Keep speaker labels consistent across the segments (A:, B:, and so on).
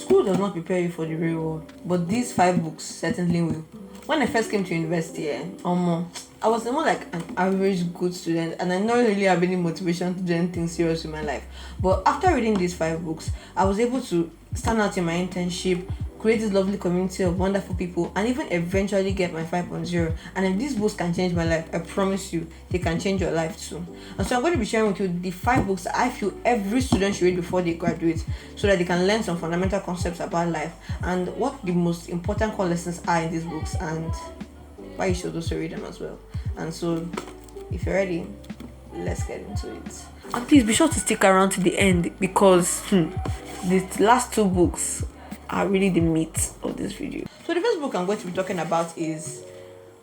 A: School does not prepare you for the real world, but these 5 books certainly will. When I first came to university, I was more like an average good student, and I not really have any motivation to do anything serious in my life. But after reading these 5 books, I was able to stand out in my internship, create this lovely community of wonderful people, and even eventually get my 5.0. And if these books can change my life, I promise you they can change your life too. And so I'm going to be sharing with you the 5 books that I feel every student should read before they graduate, so that they can learn some fundamental concepts about life and what the most important core lessons are in these books, and why you should also read them as well. And so if you're ready, let's get into it. And please be sure to stick around to the end, because the last 2 books are really the meat of this video. So the first book I'm going to be talking about is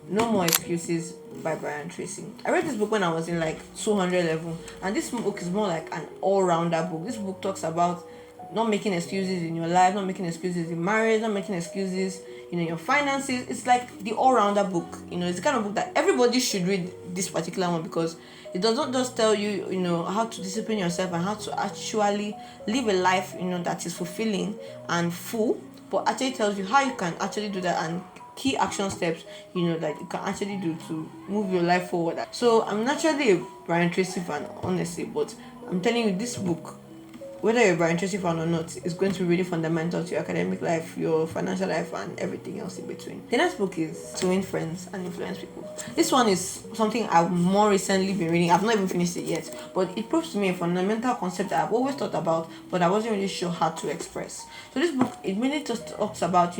A: No More Excuses by Brian Tracy. I read this book when I was in like 200 level, and this book is more like an all-rounder book. This book talks about not making excuses in your life, not making excuses in marriage, not making excuses in your finances. It's like the all-rounder book. It's the kind of book that everybody should read, this particular one, because it does not just tell you, how to discipline yourself and how to actually live a life, that is fulfilling and full, but actually tells you how you can actually do that, and key action steps, that you can actually do to move your life forward. So I'm naturally a Brian Tracy fan, honestly, but I'm telling you, this book, whether you're a Brian Tracy fan or not, is going to be really fundamental to your academic life, your financial life, and everything else in between. The next book is To Win Friends and Influence People. This one is something I've more recently been reading. I've not even finished it yet, but it proves to me a fundamental concept that I've always thought about, but I wasn't really sure how to express. So this book, it mainly just talks about,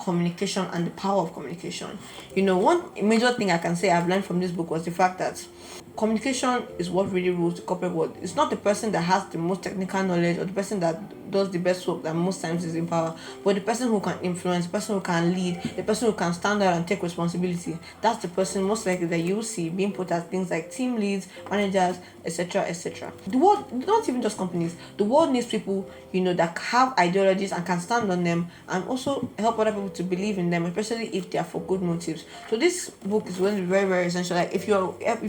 A: communication and the power of communication. One major thing I can say I've learned from this book was the fact that communication is what really rules the corporate world. It's not the person that has the most technical knowledge or the person that does the best work that most times is in power, but the person who can influence, the person who can lead, the person who can stand out and take responsibility. That's the person most likely that you will see being put as things like team leads, managers, etc., etc. The world, not even just companies, the world needs people, that have ideologies and can stand on them, and also help other people to believe in them, especially if they are for good motives. So this book is going to be very, very essential. Like if you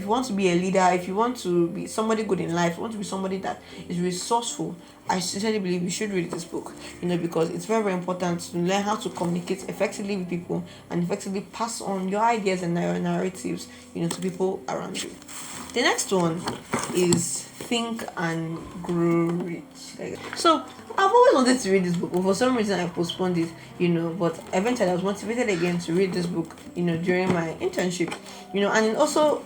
A: want to be a leader, if you want to be somebody good in life, you want to be somebody that is resourceful, I sincerely believe you should read this book, because it's very, very important to learn how to communicate effectively with people and effectively pass on your ideas and your narratives, to people around you. The next one is Think and Grow Rich. So I've always wanted to read this book, but for some reason I postponed it, but eventually I was motivated again to read this book, during my internship, and it also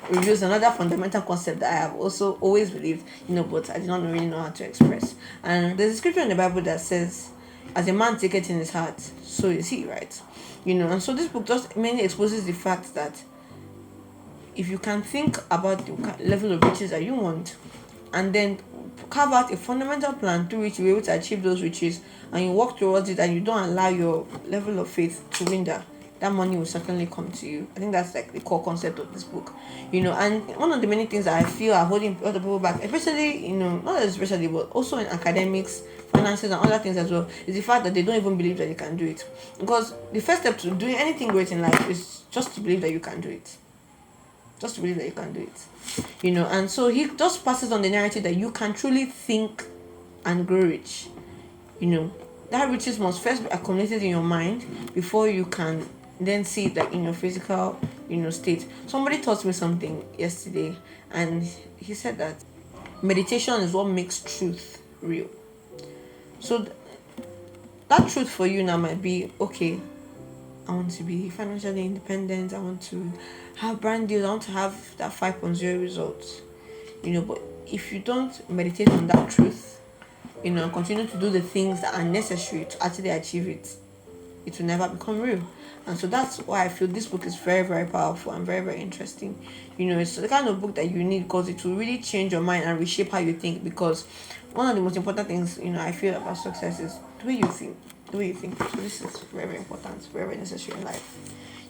A: reviews another fundamental concept that I have also always believed, but I did not really know how to express. And there's a scripture in the Bible that says, as a man taketh in his heart, so is he, right? And so this book just mainly exposes the fact that if you can think about the level of riches that you want, and then carve out a fundamental plan through which you're able to achieve those riches, and you work towards it, and you don't allow your level of faith to wither, that money will certainly come to you. I think that's like the core concept of this book, and one of the many things that I feel are holding other people back, especially, not especially, but also in academics, finances, and other things as well, is the fact that they don't even believe that they can do it. Because the first step to doing anything great in life is just to believe that you can do it. Just to believe that you can do it. And so he just passes on the narrative that you can truly think and grow rich. That riches must first be accumulated in your mind before you can then see it like in your physical, state. Somebody taught me something yesterday, and he said that meditation is what makes truth real. So that truth for you now might be, okay, I want to be financially independent, I want to have brand deals, I want to have that 5.0 results. But if you don't meditate on that truth, and continue to do the things that are necessary to actually achieve it, it will never become real. And so that's why I feel this book is very, very powerful and very, very interesting. It's the kind of book that you need, because it will really change your mind and reshape how you think. Because one of the most important things, I feel about success is the way you think. So this is very, very important, very, very necessary in life.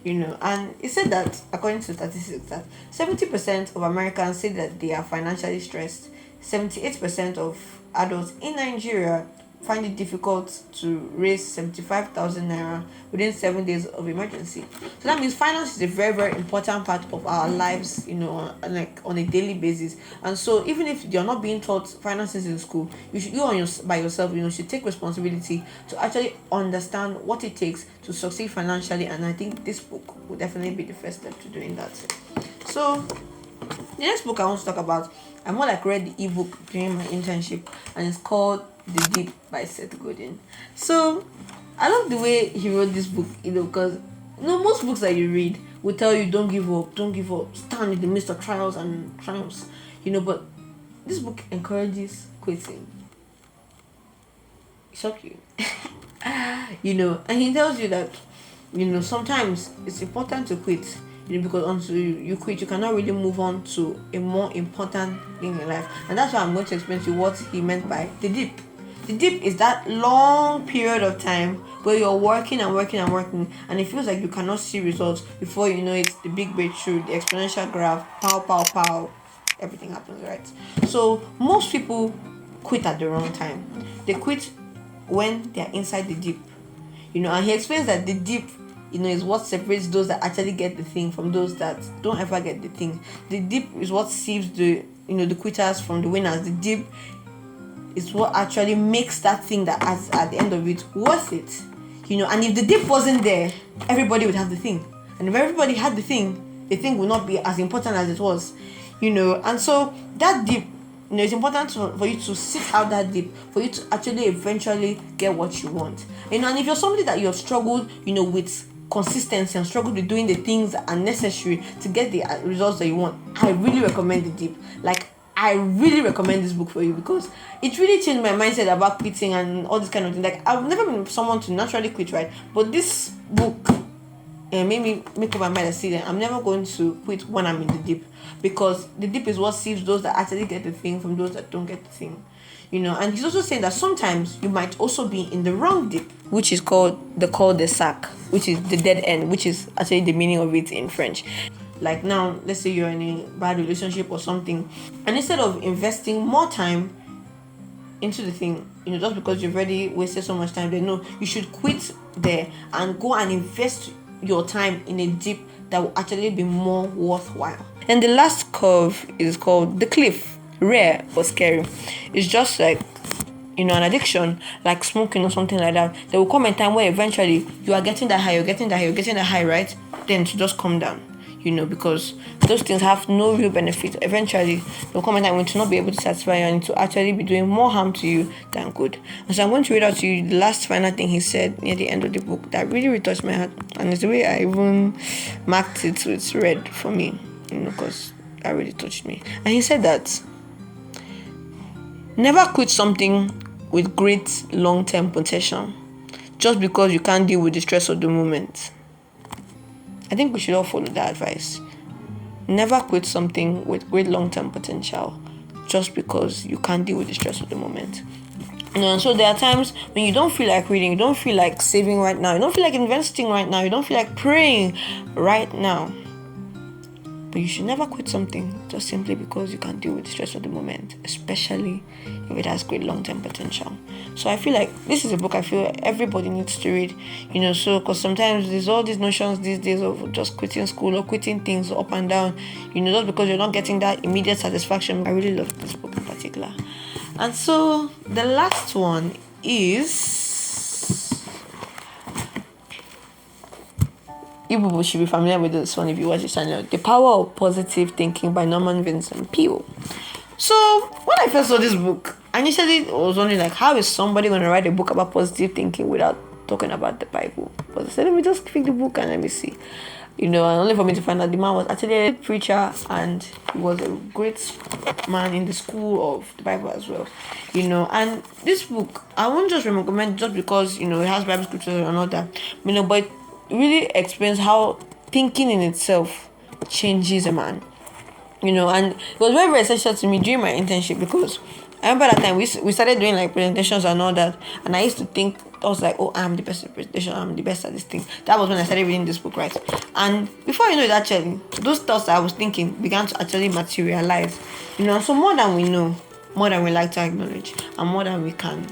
A: And it said that, according to statistics, that 70% of Americans say that they are financially stressed. 78% of adults in Nigeria find it difficult to raise 75,000 naira within 7 days of emergency. So that means finance is a very, very important part of our lives, like on a daily basis. And so even if you're not being taught finances in school, by yourself, should take responsibility to actually understand what it takes to succeed financially. And I think this book will definitely be the first step to doing that. So the next book I want to talk about, I more like read the ebook during my internship, and it's called The Deep by Seth Godin. So I love the way he wrote this book, because most books that you read will tell you don't give up, stand in the midst of trials and triumphs, but this book encourages quitting. Shock you. And he tells you that sometimes it's important to quit, because until you quit, you cannot really move on to a more important thing in life. And that's why I'm going to explain to you what he meant by the dip. The dip is that long period of time where you're working and working and working, and it feels like you cannot see results. Before you know it, the big breakthrough, the exponential graph, pow, everything happens, right? So most people quit at the wrong time. They quit when they're inside the dip, and he explains that the dip, is what separates those that actually get the thing from those that don't ever get the thing. The dip is what sieves the quitters from the winners. The dip is what actually makes that thing that at the end of it worth it. And if the dip wasn't there, everybody would have the thing. And if everybody had the thing would not be as important as it was. And so that dip, it's important for you to sit out that dip, for you to actually eventually get what you want. And if you're somebody that you have struggled, with consistency and struggled with doing the things that are necessary to get the results that you want, I really recommend the dip. Like, I really recommend this book for you, because it really changed my mindset about quitting and all this kind of thing. Like, I've never been someone to naturally quit, right? But this book made me make up my mind and see that I'm never going to quit when I'm in the dip, because the dip is what sieves those that actually get the thing from those that don't get the thing. And he's also saying that sometimes you might also be in the wrong dip, which is called the cul-de-sac, which is the dead end, which is actually the meaning of it in French. Like, now, let's say you're in a bad relationship or something, and instead of investing more time into the thing, just because you've already wasted so much time there, no, you should quit there and go and invest your time in a dip that will actually be more worthwhile. And the last curve is called the cliff. Rare but scary. It's just like an addiction, like smoking or something like that. There will come a time where eventually you are getting that high, you're getting that high, right? Then to just come down, because those things have no real benefit. Eventually there will come a time when to not be able to satisfy you and to actually be doing more harm to you than good. And so I'm going to read out to you the last final thing he said near the end of the book that really touched my heart, and it's the way I even marked it with red for me, because that really touched me. And he said that never quit something with great long-term potential just because you can't deal with the stress of the moment. I think we should all follow that advice. Never quit something with great long-term potential just because you can't deal with the stress of the moment. And so there are times when you don't feel like reading, you don't feel like saving right now, you don't feel like investing right now, you don't feel like praying right now. But you should never quit something just simply because you can't deal with the stress of the moment, especially if it has great long-term potential. So I feel like this is a book I feel everybody needs to read, because sometimes there's all these notions these days of just quitting school or quitting things up and down, just because you're not getting that immediate satisfaction. I really love this book in particular. And so the last one is, you people should be familiar with this one if you watch the channel, The Power of Positive Thinking by Norman Vincent Peale. So when I first saw this book, initially I was wondering, like, how is somebody going to write a book about positive thinking without talking about the Bible? But I said, let me just pick the book and let me see. And only for me to find out the man was actually a preacher, and he was a great man in the school of the Bible as well. And this book, I won't just recommend just because, it has Bible scriptures and all that, but it really explains how thinking in itself changes a man. And it was very, very essential to me during my internship, because I remember that time we started doing like presentations and all that, and I used to think, I was like, oh, I'm the best at presentation, I'm the best at this thing. That was when I started reading this book, right? And before you know it, actually, those thoughts that I was thinking began to actually materialize. So more than we know, more than we like to acknowledge, and more than we can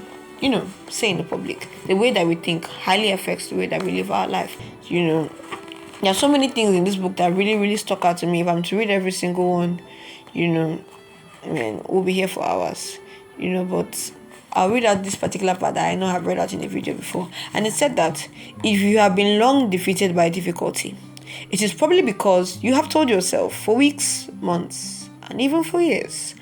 A: say in the public. The way that we think highly affects the way that we live our life. There are so many things in this book that really, really stuck out to me. If I'm to read every single one, we'll be here for hours. But I'll read out this particular part that I know I've read out in a video before. And it said that if you have been long defeated by difficulty, it is probably because you have told yourself for weeks, months, and even for years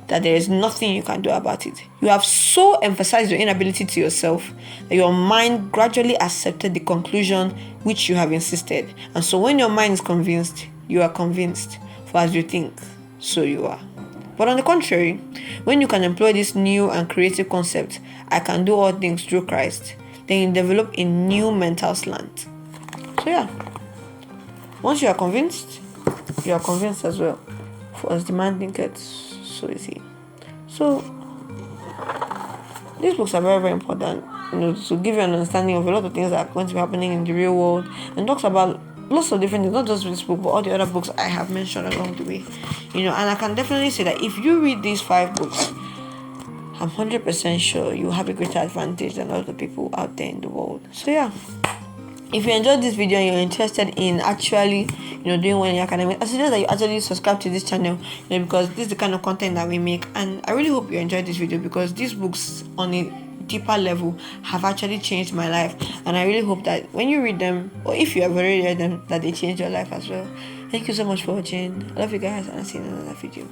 A: that there is nothing you can do about it. You have so emphasized your inability to yourself that your mind gradually accepted the conclusion which you have insisted. And so when your mind is convinced, you are convinced. For as you think, so you are. But on the contrary, when you can employ this new and creative concept, I can do all things through Christ, then you develop a new mental slant. So yeah, once you are convinced as well. For as the man thinketh, so is he. So these books are very, very important, to give you an understanding of a lot of things that are going to be happening in the real world, and talks about lots of different things, not just this book, but all the other books I have mentioned along the way. And I can definitely say that if you read these 5 books, I'm 100% sure you have a greater advantage than all the people out there in the world. So yeah, if you enjoyed this video and you're interested in actually, doing well in your academic, I suggest that you actually subscribe to this channel, because this is the kind of content that we make. And I really hope you enjoyed this video, because these books on a deeper level have actually changed my life. And I really hope that when you read them, or if you have already read them, that they change your life as well. Thank you so much for watching. I love you guys, and I'll see you in another video.